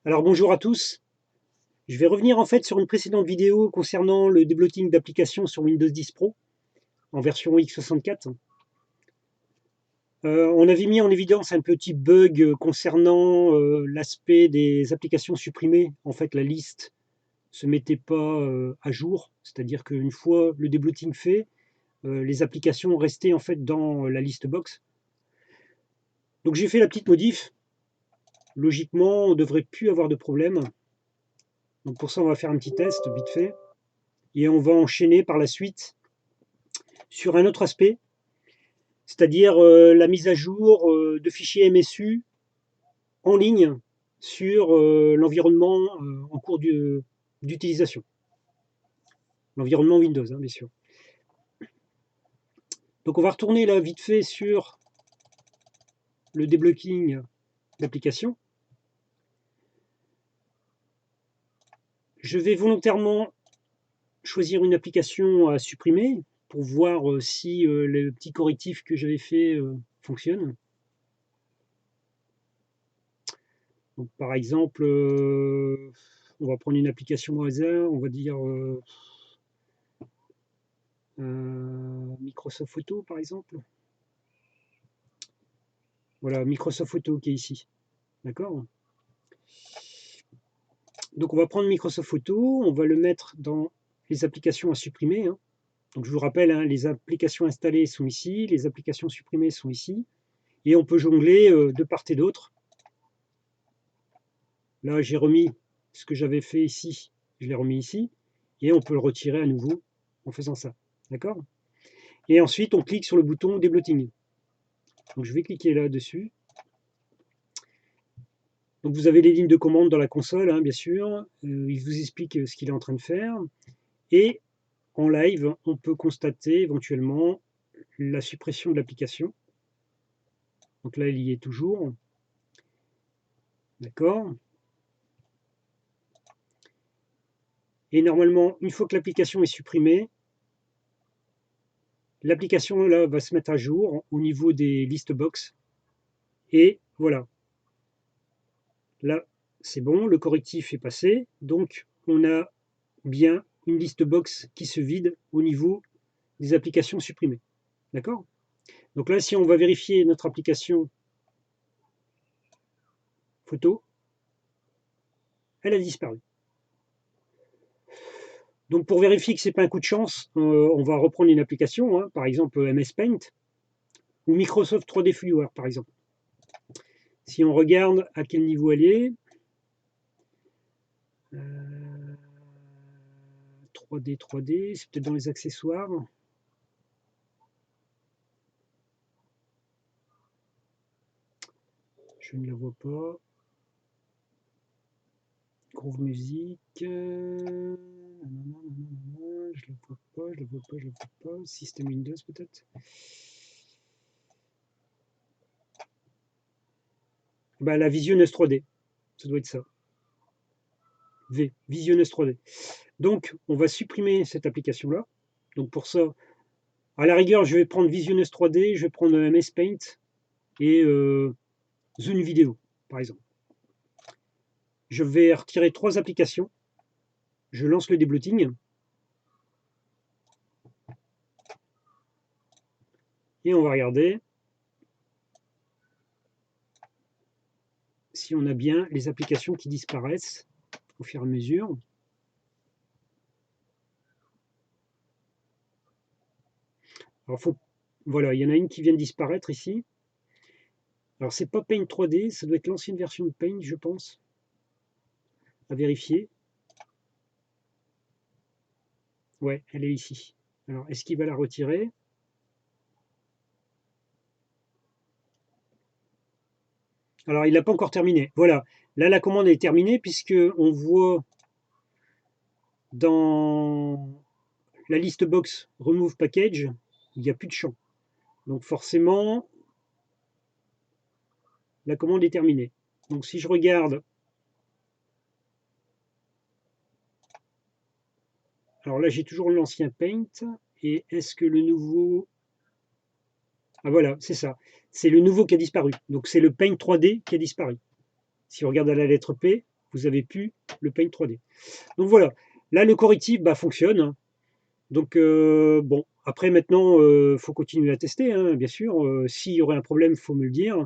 Alors bonjour à tous, je vais revenir en fait sur une précédente vidéo concernant le débloating d'applications sur Windows 10 Pro en version x64. On avait mis en évidence un petit bug concernant l'aspect des applications supprimées. En fait, la liste se mettait pas à jour, c'est-à-dire qu'une fois le débloating fait, les applications restaient en fait dans la liste box. Donc j'ai fait la petite modif. Logiquement, on ne devrait plus avoir de problème. Donc pour ça, on va faire un petit test vite fait. Et on va enchaîner par la suite sur un autre aspect, c'est-à-dire la mise à jour de fichiers MSU en ligne sur l'environnement en cours d'utilisation, l'environnement Windows, hein, bien sûr. Donc on va retourner là vite fait sur le deblocking d'application. Je vais volontairement choisir une application à supprimer pour voir si le petit correctif que j'avais fait fonctionne. Donc, par exemple, on va prendre une application au hasard, on va dire Microsoft Photo par exemple. Voilà, Microsoft Photo qui est ici. D'accord. Donc on va prendre Microsoft Photo, on va le mettre dans les applications à supprimer, hein. Donc je vous rappelle, hein, les applications installées sont ici, les applications supprimées sont ici. Et on peut jongler de part et d'autre. Là, j'ai remis ce que j'avais fait ici, je l'ai remis ici. Et on peut le retirer à nouveau en faisant ça. D'accord. Et ensuite, on clique sur le bouton débloating. Donc je vais cliquer là-dessus. Donc vous avez les lignes de commande dans la console, hein, bien sûr. Il vous explique ce qu'il est en train de faire. Et en live, on peut constater éventuellement la suppression de l'application. Donc là, il y est toujours. D'accord. Et normalement, une fois que l'application est supprimée, l'application là va se mettre à jour au niveau des listes box. Et voilà. Là, c'est bon, le correctif est passé. Donc, on a bien une liste box qui se vide au niveau des applications supprimées. D'accord. Donc là, si on va vérifier notre application photo, elle a disparu. Donc pour vérifier que ce n'est pas un coup de chance, on va reprendre une application, hein, par exemple MS Paint ou Microsoft 3D Viewer, par exemple. Si on regarde à quel niveau elle est, 3D, c'est peut-être dans les accessoires. Je ne la vois pas. Groove Music. Je la vois pas, je la vois pas, je la vois pas. System Windows peut-être. Bah, la Visionneuse 3D. Ça doit être ça. Visionneuse 3D. Donc, on va supprimer cette application-là. Donc pour ça, à la rigueur, je vais prendre Visionneuse 3D, je vais prendre MS Paint et Zune Vidéo, par exemple. Je vais retirer 3 applications. Je lance le débloating. Et on va regarder si on a bien les applications qui disparaissent au fur et à mesure. Alors, voilà, il y en a une qui vient de disparaître ici. Alors, c'est pas Paint 3D, ça doit être l'ancienne version de Paint, je pense. À vérifier. Ouais, elle est ici. Alors, est-ce qu'il va la retirer? Alors, il n'a pas encore terminé. Voilà. Là, la commande est terminée puisque on voit dans la liste box Remove Package, il n'y a plus de champ. Donc, forcément, la commande est terminée. Donc, si je regarde, alors là, j'ai toujours l'ancien Paint. Et est-ce que le nouveau... Ah voilà, c'est ça. C'est le nouveau qui a disparu. Donc, c'est le Paint 3D qui a disparu. Si on regarde à la lettre P, vous avez plus le Paint 3D. Donc voilà, là le correctif fonctionne, hein. Donc bon, après maintenant, faut continuer à tester, hein, bien sûr. S'il y aurait un problème, il faut me le dire.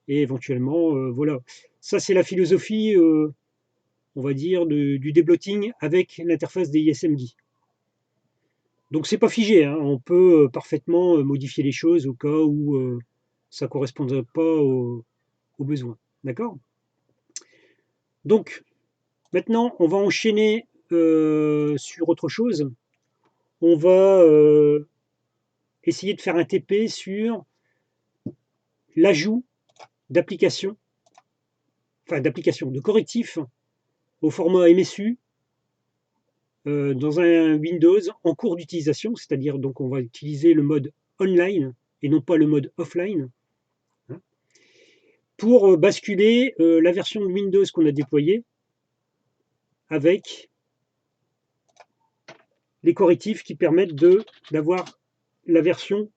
Et éventuellement, voilà. Ça, c'est la philosophie, on va dire, du déblotting avec l'interface des ISMGI. Donc c'est pas figé, hein. On peut parfaitement modifier les choses au cas où ça ne correspondrait pas aux besoins. D'accord? Donc maintenant, on va enchaîner sur autre chose. On va essayer de faire un TP sur l'ajout d'applications, enfin d'applications, de correctifs au format MSU dans un Windows en cours d'utilisation, c'est-à-dire donc on va utiliser le mode online et non pas le mode offline, hein, pour basculer la version de Windows qu'on a déployée avec les correctifs qui permettent d'avoir la version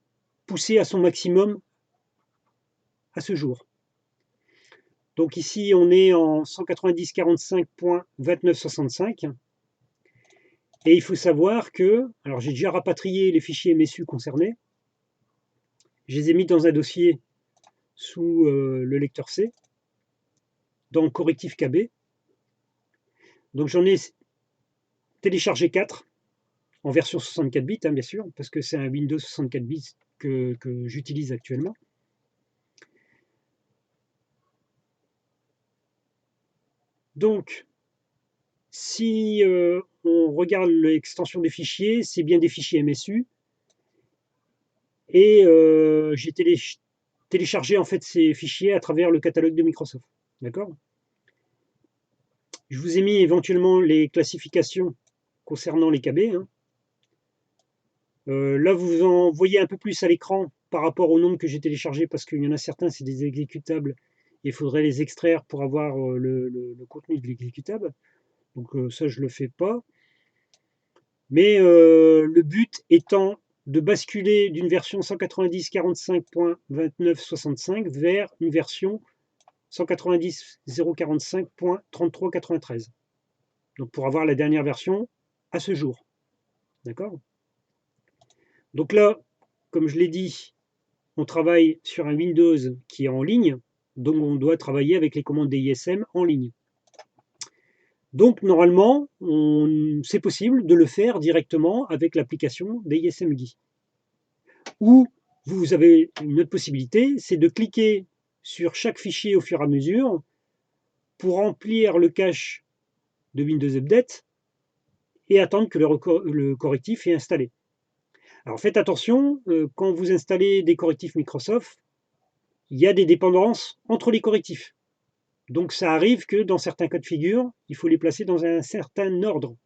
poussée à son maximum à ce jour. Donc ici, on est en 190.45.2965. Et il faut savoir que, alors j'ai déjà rapatrié les fichiers MSU concernés. Je les ai mis dans un dossier sous le lecteur C, dans correctif KB. Donc j'en ai téléchargé 4 en version 64 bits, hein, bien sûr, parce que c'est un Windows 64 bits que j'utilise actuellement. Donc, si on regarde l'extension des fichiers, c'est bien des fichiers MSU. Et j'ai téléchargé en fait ces fichiers à travers le catalogue de Microsoft. D'accord? Je vous ai mis éventuellement les classifications concernant les KB, hein. Là, vous en voyez un peu plus à l'écran par rapport au nombre que j'ai téléchargé, parce qu'il y en a certains, c'est des exécutables, et il faudrait les extraire pour avoir le contenu de l'exécutable. Donc ça, je ne le fais pas. Mais le but étant de basculer d'une version 190.45.2965 vers une version 190.045.3393. Donc pour avoir la dernière version à ce jour. D'accord? Donc là, comme je l'ai dit, on travaille sur un Windows qui est en ligne, donc on doit travailler avec les commandes des ISM en ligne. Donc normalement, c'est possible de le faire directement avec l'application des ISMGui. Ou vous avez une autre possibilité, c'est de cliquer sur chaque fichier au fur et à mesure pour remplir le cache de Windows Update et attendre que le correctif est installé. Alors faites attention, quand vous installez des correctifs Microsoft, il y a des dépendances entre les correctifs. Donc ça arrive que dans certains cas de figure, il faut les placer dans un certain ordre.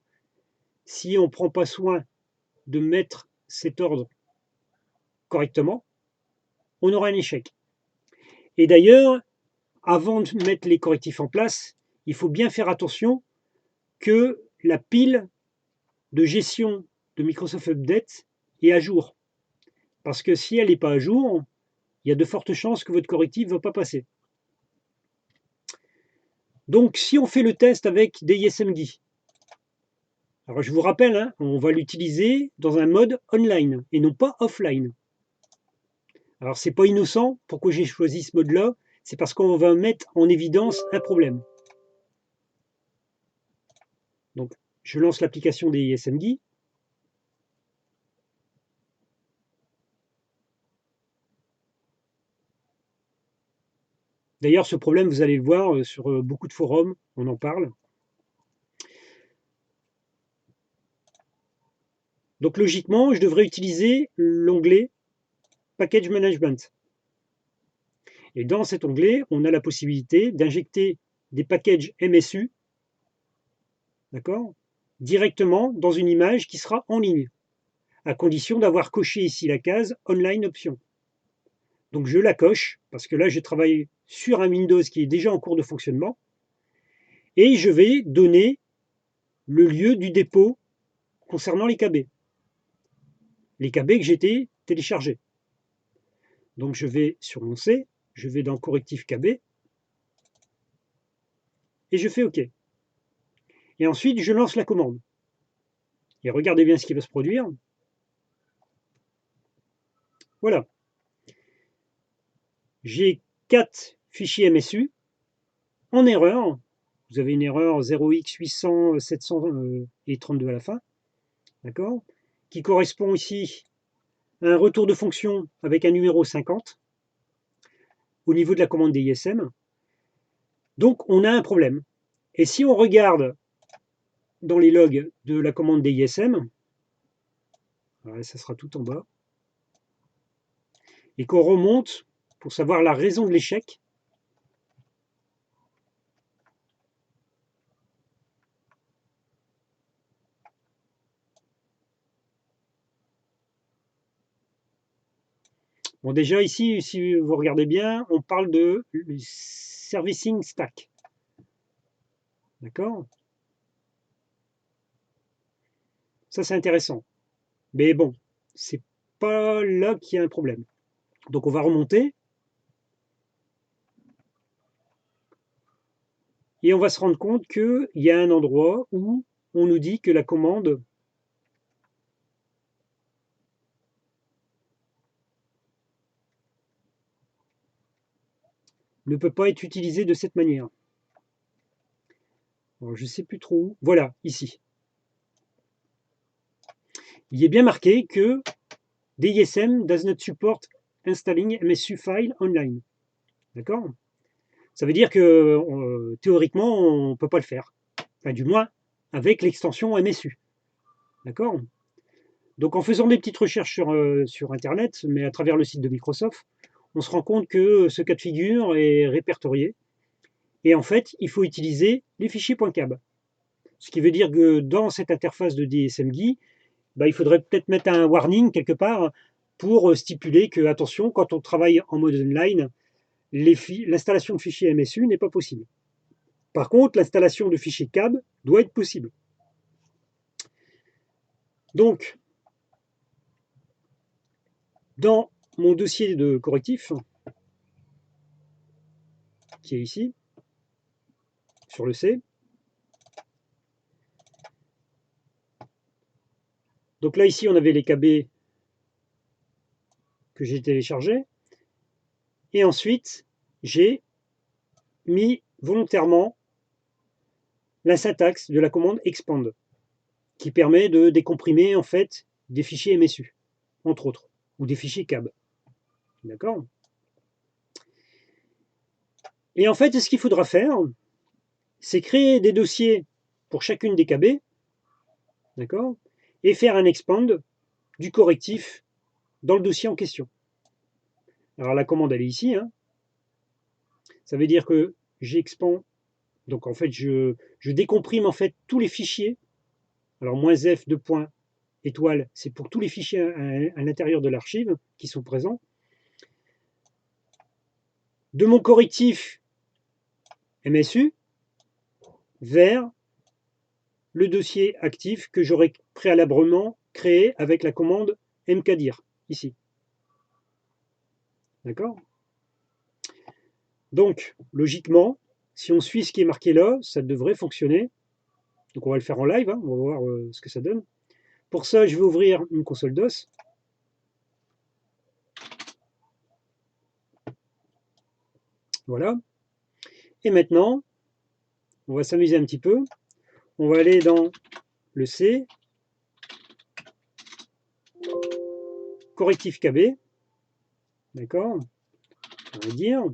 Si on ne prend pas soin de mettre cet ordre correctement, on aura un échec. Et d'ailleurs, avant de mettre les correctifs en place, il faut bien faire attention que la pile de gestion de Microsoft Update est à jour. Parce que si elle n'est pas à jour, il y a de fortes chances que votre correctif ne va pas passer. Donc, si on fait le test avec des ISMGui, alors je vous rappelle, hein, on va l'utiliser dans un mode online et non pas offline. Alors, c'est pas innocent. Pourquoi j'ai choisi ce mode-là? C'est parce qu'on va mettre en évidence un problème. Donc, je lance l'application des ISMGui. D'ailleurs, ce problème, vous allez le voir sur beaucoup de forums, on en parle. Donc, logiquement, je devrais utiliser l'onglet Package Management. Et dans cet onglet, on a la possibilité d'injecter des packages MSU, d'accord, directement dans une image qui sera en ligne, à condition d'avoir coché ici la case Online Option. Donc je la coche, parce que là je travaille sur un Windows qui est déjà en cours de fonctionnement, et je vais donner le lieu du dépôt concernant les KB. Les KB que j'ai téléchargés. Donc je vais sur mon C, je vais dans Correctif KB, et je fais OK. Et ensuite, je lance la commande. Et regardez bien ce qui va se produire. Voilà. J'ai 4 fichiers MSU en erreur. Vous avez une erreur 0x800, 700 et 32 à la fin. D'accord? Qui correspond ici à un retour de fonction avec un numéro 50 au niveau de la commande des ISM. Donc, on a un problème. Et si on regarde dans les logs de la commande des ISM, ça sera tout en bas, et qu'on remonte pour savoir la raison de l'échec, bon, déjà ici, si vous regardez bien, on parle de servicing stack. D'accord? Ça, c'est intéressant. Mais bon, c'est pas là qu'il y a un problème. Donc, on va remonter. Et on va se rendre compte qu'il y a un endroit où on nous dit que la commande ne peut pas être utilisée de cette manière. Alors, je ne sais plus trop où. Voilà, ici. Il est bien marqué que DISM does not support installing MSU file online. D'accord? Ça veut dire que théoriquement, on ne peut pas le faire. Enfin, du moins, avec l'extension MSU. D'accord? Donc, en faisant des petites recherches sur Internet, mais à travers le site de Microsoft, on se rend compte que ce cas de figure est répertorié. Et en fait, il faut utiliser les fichiers .cab. Ce qui veut dire que dans cette interface de DSMGui, il faudrait peut-être mettre un warning quelque part pour stipuler que, attention, quand on travaille en mode online, l'installation de fichiers MSU n'est pas possible. Par contre, l'installation de fichiers CAB doit être possible. Donc, dans mon dossier de correctif, qui est ici, sur le C, donc là, ici, on avait les KB que j'ai téléchargés. Et ensuite, j'ai mis volontairement la syntaxe de la commande expand, qui permet de décomprimer en fait des fichiers MSU, entre autres, ou des fichiers CAB. D'accord? Et en fait, ce qu'il faudra faire, c'est créer des dossiers pour chacune des KB, d'accord? Et faire un expand du correctif dans le dossier en question. Alors la commande, elle est ici. Hein. Ça veut dire que j'expand, donc en fait, je décomprime en fait tous les fichiers. Alors -f de point étoile, c'est pour tous les fichiers à l'intérieur de l'archive qui sont présents. De mon correctif MSU vers le dossier actif que j'aurais préalablement créé avec la commande mkdir, ici. D'accord? Donc, logiquement, si on suit ce qui est marqué là, ça devrait fonctionner. Donc, on va le faire en live, hein, on va voir ce que ça donne. Pour ça, je vais ouvrir une console DOS. Voilà. Et maintenant, on va s'amuser un petit peu. On va aller dans le C, correctif KB, d'accord, on va dire,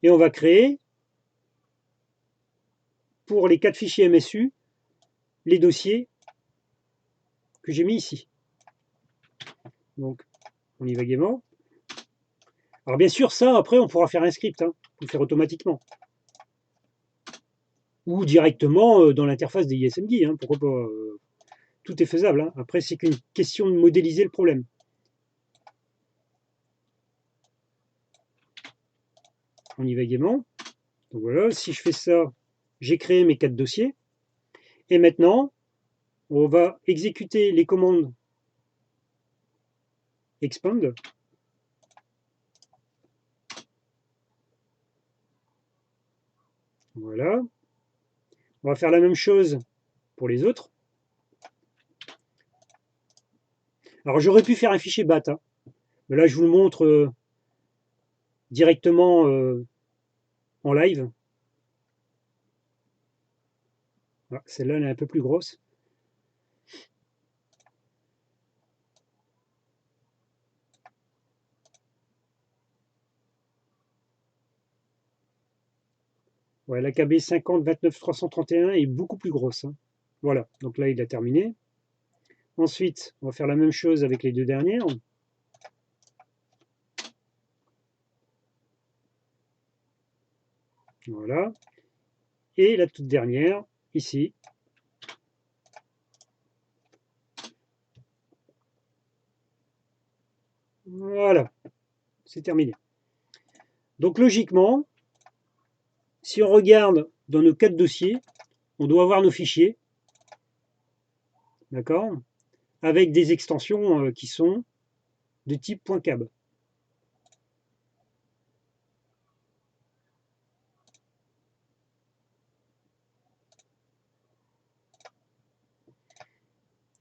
et on va créer, pour les 4 fichiers MSU, les dossiers que j'ai mis ici. Donc, on y va gaiement. Alors bien sûr, ça, après, on pourra faire un script, hein, pour le faire automatiquement. Ou directement dans l'interface des ISMGui, hein, pourquoi pas. Tout est faisable. Hein. Après, c'est qu'une question de modéliser le problème. On y va gaiement. Donc voilà, si je fais ça, j'ai créé mes 4 dossiers. Et maintenant, on va exécuter les commandes expand. Voilà. On va faire la même chose pour les autres. Alors j'aurais pu faire un fichier BAT, hein, mais là je vous le montre directement en live. Voilà, celle-là elle est un peu plus grosse. Ouais, la KB 50 29 331 est beaucoup plus grosse, hein. Voilà, donc là il a terminé. Ensuite, on va faire la même chose avec les deux dernières. Voilà. Et la toute dernière, ici. Voilà, c'est terminé. Donc logiquement, si on regarde dans nos 4 dossiers, on doit avoir nos fichiers, d'accord, avec des extensions qui sont de type .cab.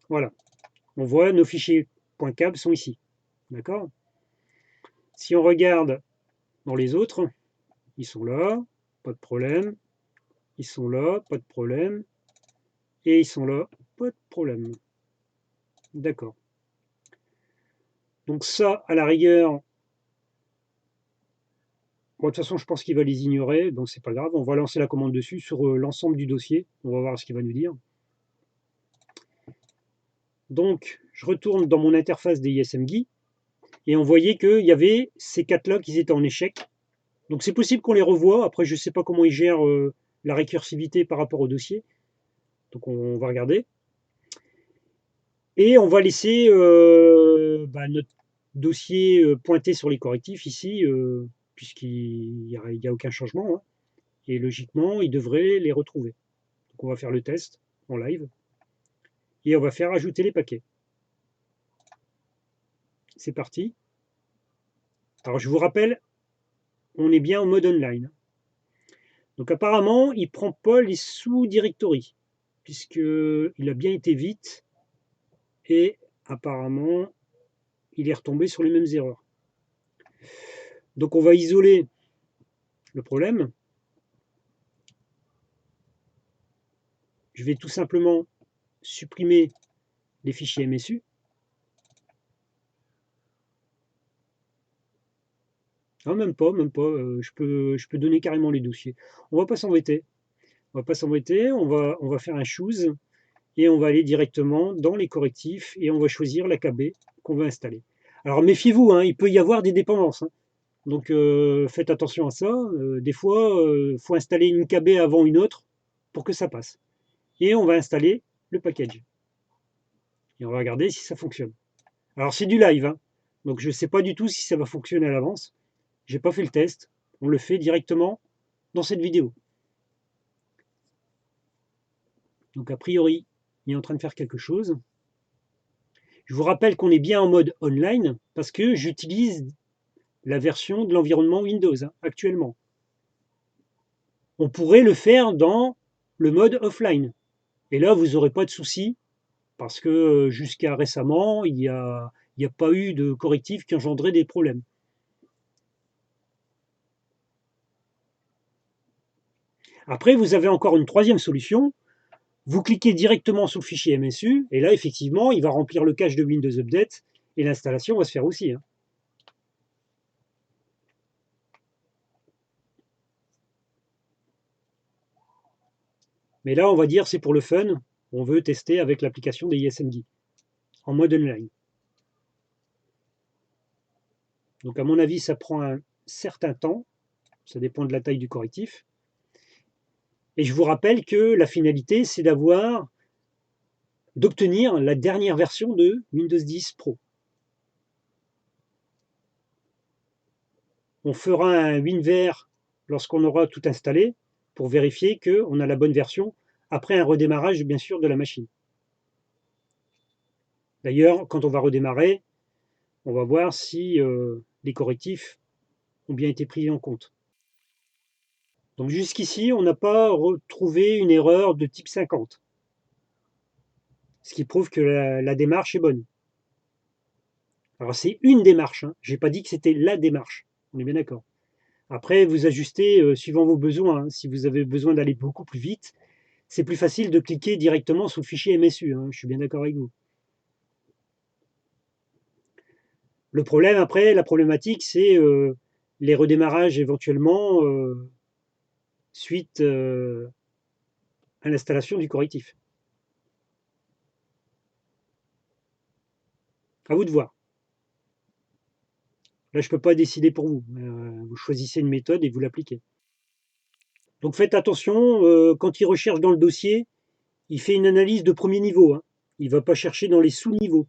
Voilà, on voit nos fichiers .cab sont ici, d'accord. Si on regarde dans les autres, ils sont là, pas de problème. Ils sont là, pas de problème. Et ils sont là, pas de problème. D'accord. Donc ça, à la rigueur, bon, de toute façon, je pense qu'il va les ignorer, donc c'est pas grave. On va lancer la commande dessus sur l'ensemble du dossier. On va voir ce qu'il va nous dire. Donc, je retourne dans mon interface des ISMGui et on voyait qu'il y avait ces 4-là qui étaient en échec. Donc c'est possible qu'on les revoie. Après, je ne sais pas comment ils gèrent la récursivité par rapport au dossier. Donc on va regarder. Et on va laisser notre dossier pointé sur les correctifs ici, puisqu'il n'y a aucun changement, hein. Et logiquement, il devrait les retrouver. Donc on va faire le test en live. Et on va faire ajouter les paquets. C'est parti. Alors je vous rappelle, on est bien en mode online. Donc apparemment, il ne prend pas les sous-directories, puisqu'il a bien été vite. Et apparemment, il est retombé sur les mêmes erreurs. Donc on va isoler le problème. Je vais tout simplement supprimer les fichiers MSU. Ah, même pas, je peux donner carrément les dossiers. On va pas s'embêter. On va pas s'embêter, on va faire un choose et on va aller directement dans les correctifs et on va choisir l'AKB qu'on veut installer. Alors méfiez-vous, hein, il peut y avoir des dépendances, hein. Donc faites attention à ça. Des fois, il faut installer une KB avant une autre pour que ça passe. Et on va installer le package. Et on va regarder si ça fonctionne. Alors c'est du live, hein, donc je ne sais pas du tout si ça va fonctionner à l'avance. J'ai pas fait le test. On le fait directement dans cette vidéo. Donc a priori, il est en train de faire quelque chose. Je vous rappelle qu'on est bien en mode online parce que j'utilise la version de l'environnement Windows, hein, actuellement. On pourrait le faire dans le mode offline. Et là, vous n'aurez pas de soucis parce que jusqu'à récemment, il n'y a pas eu de correctif qui engendrait des problèmes. Après, vous avez encore une troisième solution. Vous cliquez directement sur le fichier MSU et là, effectivement, il va remplir le cache de Windows Update et l'installation va se faire aussi, hein. Mais là, on va dire c'est pour le fun. On veut tester avec l'application des ISMGui en mode online. Donc, à mon avis, ça prend un certain temps. Ça dépend de la taille du correctif. Et je vous rappelle que la finalité, c'est d'obtenir la dernière version de Windows 10 Pro. On fera un WinVer lorsqu'on aura tout installé pour vérifier qu'on a la bonne version après un redémarrage, bien sûr, de la machine. D'ailleurs, quand on va redémarrer, on va voir si les correctifs ont bien été pris en compte. Donc jusqu'ici, on n'a pas retrouvé une erreur de type 50, ce qui prouve que la démarche est bonne. Alors c'est une démarche, hein. Je n'ai pas dit que c'était la démarche, on est bien d'accord. Après, vous ajustez suivant vos besoins, hein. Si vous avez besoin d'aller beaucoup plus vite, c'est plus facile de cliquer directement sur le fichier MSU, hein. Je suis bien d'accord avec vous. Le problème après, la problématique, c'est les redémarrages éventuellement suite à l'installation du correctif. À vous de voir. Là, je ne peux pas décider pour vous. Vous choisissez une méthode et vous l'appliquez. Donc faites attention, quand il recherche dans le dossier, il fait une analyse de premier niveau, hein. Il ne va pas chercher dans les sous-niveaux.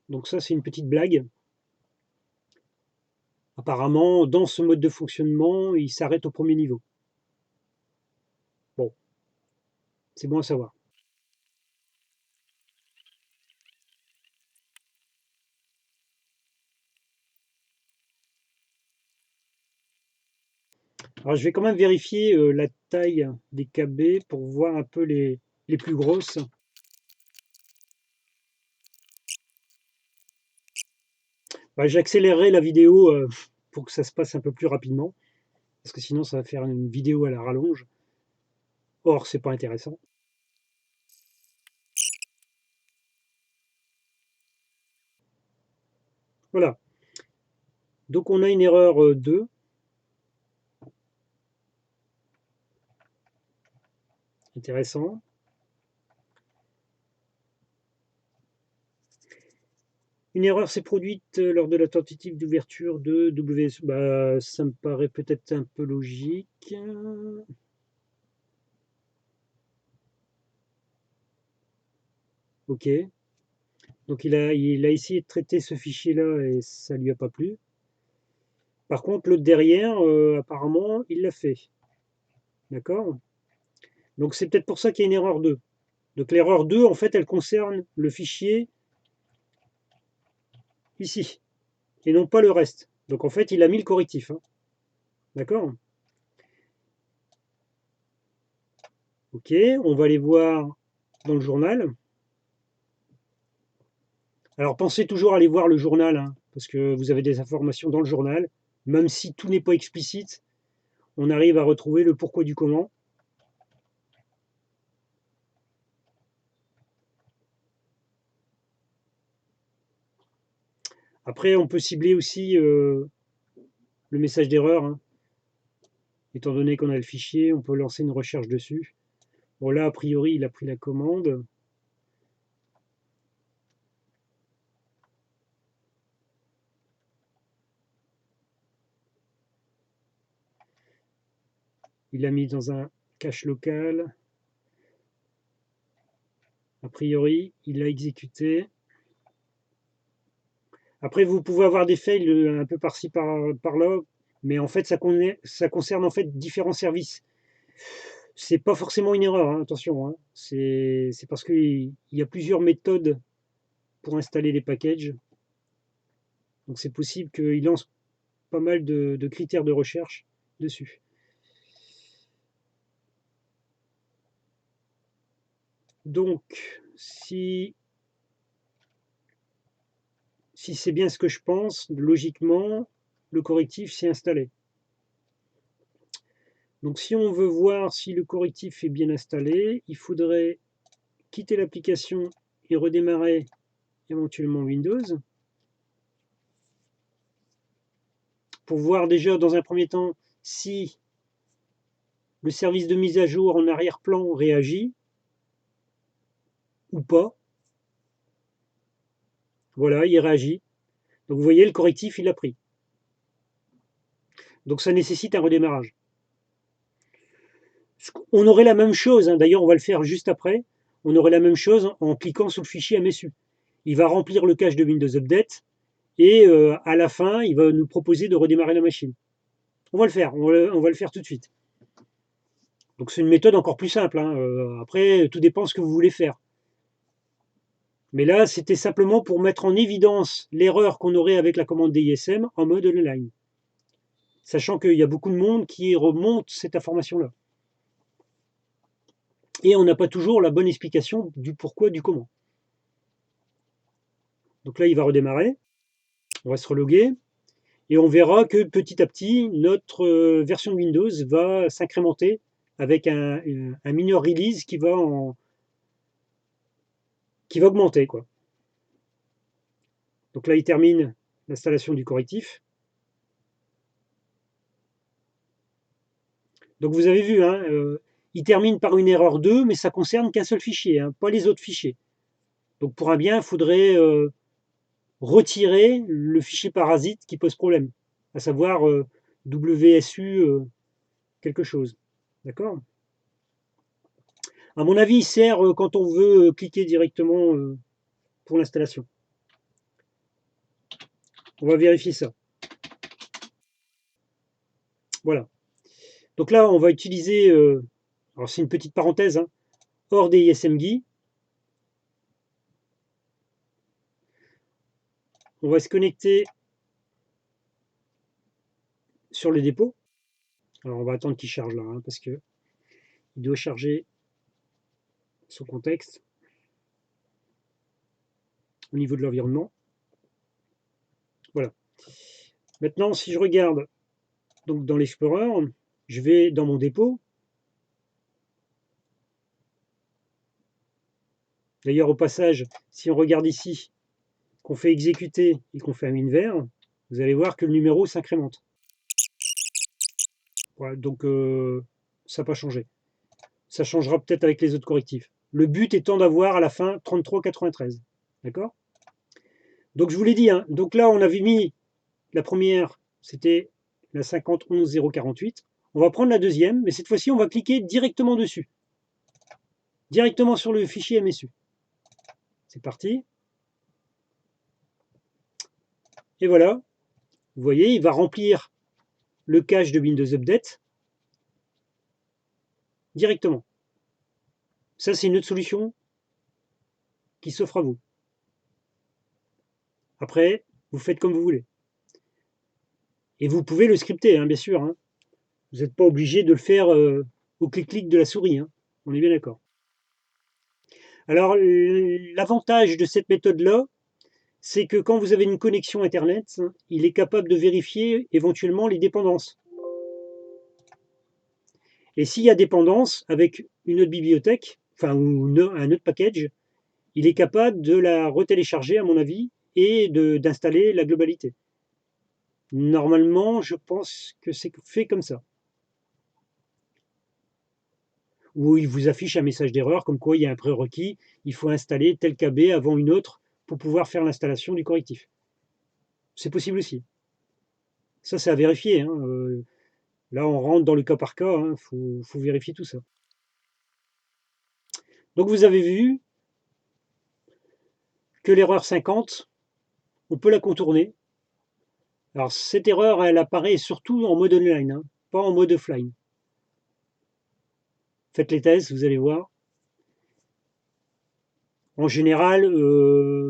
Donc ça, c'est une petite blague. Apparemment, dans ce mode de fonctionnement, il s'arrête au premier niveau. Bon, c'est bon à savoir. Alors, je vais quand même vérifier la taille des KB pour voir un peu les plus grosses. Bah, j'accélérerai la vidéo pour que ça se passe un peu plus rapidement, parce que sinon ça va faire une vidéo à la rallonge. Or, c'est pas intéressant. Voilà. Donc on a une erreur 2. Intéressant. Une erreur s'est produite lors de la tentative d'ouverture de WS. Bah, ça me paraît peut-être un peu logique. Ok. Donc il a essayé de traiter ce fichier-là et ça lui a pas plu. Par contre, l'autre derrière, apparemment, il l'a fait. D'accord? Donc c'est peut-être pour ça qu'il y a une erreur 2. Donc l'erreur 2, en fait, elle concerne le fichier ici, et non pas le reste. Donc en fait, il a mis le correctif, hein. D'accord? Ok, on va aller voir dans le journal. Alors pensez toujours à aller voir le journal, hein, parce que vous avez des informations dans le journal. Même si tout n'est pas explicite, on arrive à retrouver le pourquoi du comment. Après, on peut cibler aussi le message d'erreur, hein. Étant donné qu'on a le fichier, on peut lancer une recherche dessus. Bon là, a priori, il a pris la commande. Il l'a mis dans un cache local. A priori, il l'a exécuté. Après, vous pouvez avoir des fails un peu par-ci, par-là, mais en fait, ça concerne en fait différents services. C'est pas forcément une erreur, hein, attention, hein. C'est parce qu'il y a plusieurs méthodes pour installer les packages. Donc c'est possible qu'il lance pas mal de critères de recherche dessus. Donc, si c'est bien ce que je pense, logiquement, le correctif s'est installé. Donc si on veut voir si le correctif est bien installé, il faudrait quitter l'application et redémarrer éventuellement Windows pour voir déjà dans un premier temps si le service de mise à jour en arrière-plan réagit ou pas. Voilà, il réagit. Donc vous voyez, le correctif, il l'a pris. Donc ça nécessite un redémarrage. On aurait la même chose, hein, d'ailleurs on va le faire juste après, on aurait la même chose en cliquant sur le fichier MSU. Il va remplir le cache de Windows Update et à la fin, il va nous proposer de redémarrer la machine. On va le faire, on va le faire tout de suite. Donc c'est une méthode encore plus simple, hein. Après, tout dépend de ce que vous voulez faire. Mais là, c'était simplement pour mettre en évidence l'erreur qu'on aurait avec la commande DISM en mode online. sachant qu'il y a beaucoup de monde qui remonte cette information-là. Et on n'a pas toujours la bonne explication du pourquoi, du comment. Donc là, il va redémarrer, on va se reloguer, et on verra que petit à petit, notre version de Windows va s'incrémenter avec un mineur release qui va augmenter, quoi. Donc là, il termine l'installation du correctif. Donc vous avez vu, hein, il termine par une erreur 2, mais ça concerne qu'un seul fichier, hein, pas les autres fichiers. Donc pour un bien, il faudrait retirer le fichier parasite qui pose problème, à savoir WSU quelque chose. D'accord? À mon avis, il sert quand on veut cliquer directement pour l'installation. On va vérifier ça. Voilà. Donc là, on va utiliser, alors c'est une petite parenthèse, hein, hors des ISMGui. On va se connecter sur le dépôt. Alors on va attendre qu'il charge là, hein, parce que il doit charger son contexte au niveau de l'environnement. Voilà. Maintenant, si je regarde donc dans l'Explorer, je vais dans mon dépôt. D'ailleurs, au passage, si on regarde ici, qu'on fait exécuter et qu'on fait un WinVer, vous allez voir que le numéro s'incrémente. Voilà, donc ça n'a pas changé. Ça changera peut-être avec les autres correctifs. Le but étant d'avoir à la fin 3393. D'accord? Donc je vous l'ai dit, hein, donc là on avait mis la première, c'était la 51048. On va prendre la deuxième, mais cette fois-ci on va cliquer directement dessus. Directement sur le fichier MSU. C'est parti. Et voilà, vous voyez, il va remplir le cache de Windows Update directement. Ça, c'est une autre solution qui s'offre à vous. Après, vous faites comme vous voulez. Et vous pouvez le scripter, hein, bien sûr. Hein. Vous n'êtes pas obligé de le faire au clic-clic de la souris. Hein. On est bien d'accord. Alors, l'avantage de cette méthode-là, c'est que quand vous avez une connexion Internet, il est capable de vérifier éventuellement les dépendances. Et s'il y a dépendance avec une autre bibliothèque, enfin, ou un autre package, il est capable de la retélécharger, à mon avis, et d'installer la globalité. Normalement, je pense que c'est fait comme ça. Ou il vous affiche un message d'erreur comme quoi il y a un prérequis, il faut installer tel KB avant une autre pour pouvoir faire l'installation du correctif. C'est possible aussi. Ça, c'est à vérifier. Hein. Là, on rentre dans le cas par cas. Il faut vérifier tout ça. Donc, vous avez vu que l'erreur 50, on peut la contourner. Alors, cette erreur, elle apparaît surtout en mode online, hein, pas en mode offline. Faites les tests, vous allez voir. En général,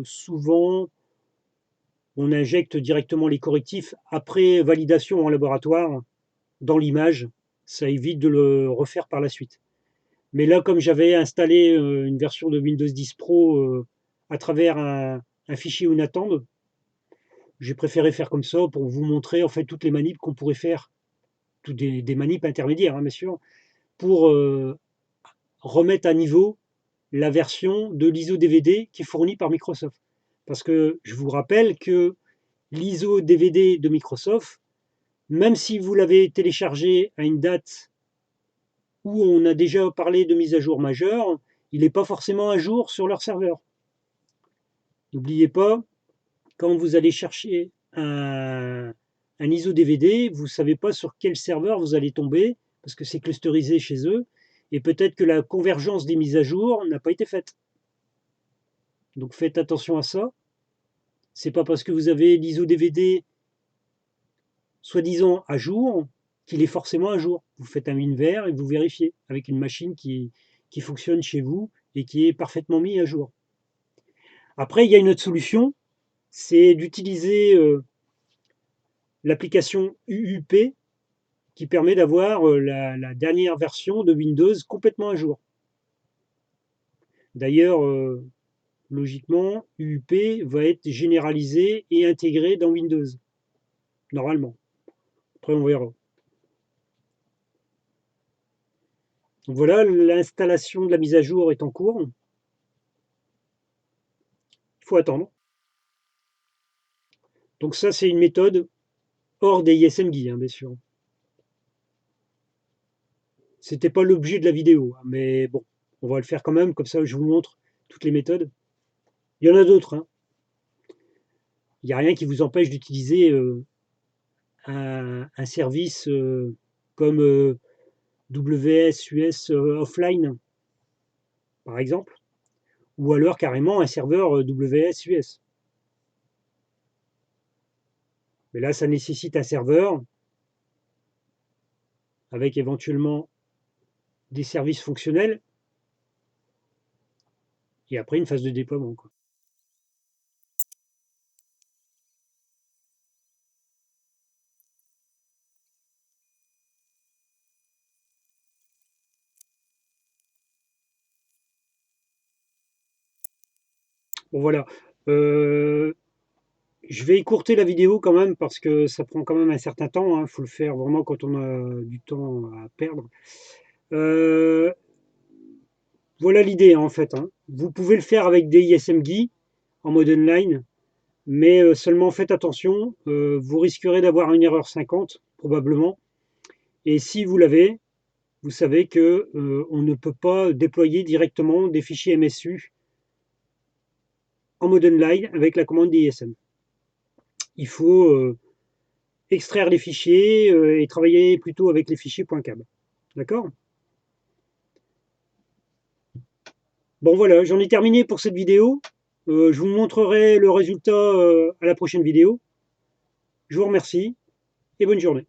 souvent, on injecte directement les correctifs après validation en laboratoire dans l'image. Ça évite de le refaire par la suite. Mais là, comme j'avais installé une version de Windows 10 Pro à travers un fichier Unattend, j'ai préféré faire comme ça pour vous montrer en fait toutes les manips qu'on pourrait faire, toutes des manips intermédiaires, hein, bien sûr, pour remettre à niveau la version de l'ISO DVD qui est fournie par Microsoft. Parce que je vous rappelle que l'ISO DVD de Microsoft, même si vous l'avez téléchargé à une date où on a déjà parlé de mise à jour majeure, il n'est pas forcément à jour sur leur serveur. N'oubliez pas, quand vous allez chercher un ISO DVD, vous ne savez pas sur quel serveur vous allez tomber, parce que c'est clusterisé chez eux, et peut-être que la convergence des mises à jour n'a pas été faite. Donc faites attention à ça. C'est pas parce que vous avez l'ISO DVD soi-disant à jour qu'il est forcément à jour. Vous faites un WinVer et vous vérifiez avec une machine qui fonctionne chez vous et qui est parfaitement mis à jour. Après, il y a une autre solution, c'est d'utiliser l'application UUP. qui permet d'avoir la dernière version de Windows complètement à jour. D'ailleurs, logiquement, UUP va être généralisé et intégré dans Windows, normalement. Après, on verra. Donc voilà, l'installation de la mise à jour est en cours. Il faut attendre. Donc ça, c'est une méthode hors des ISMGui, hein, bien sûr. C'était pas l'objet de la vidéo, hein, mais bon, on va le faire quand même, comme ça je vous montre toutes les méthodes. Il y en a d'autres, hein. Il n'y a rien qui vous empêche d'utiliser un service comme WSUS Offline, par exemple, ou alors carrément un serveur WSUS. Mais là, ça nécessite un serveur avec éventuellement des services fonctionnels et après une phase de déploiement, quoi. Bon, voilà. Je vais écourter la vidéo quand même parce que ça prend quand même un certain temps, hein. Il faut le faire vraiment quand on a du temps à perdre. Euh, voilà l'idée, hein, en fait, hein. Vous pouvez le faire avec des ISMGui en mode online, mais seulement faites attention. Vous risquerez d'avoir une erreur 50 probablement. Et si vous l'avez, vous savez que on ne peut pas déployer directement des fichiers MSU en mode online avec la commande DISM. Il faut extraire les fichiers et travailler plutôt avec les fichiers .cab. D'accord? Bon voilà, j'en ai terminé pour cette vidéo. Je vous montrerai le résultat à la prochaine vidéo. Je vous remercie et bonne journée.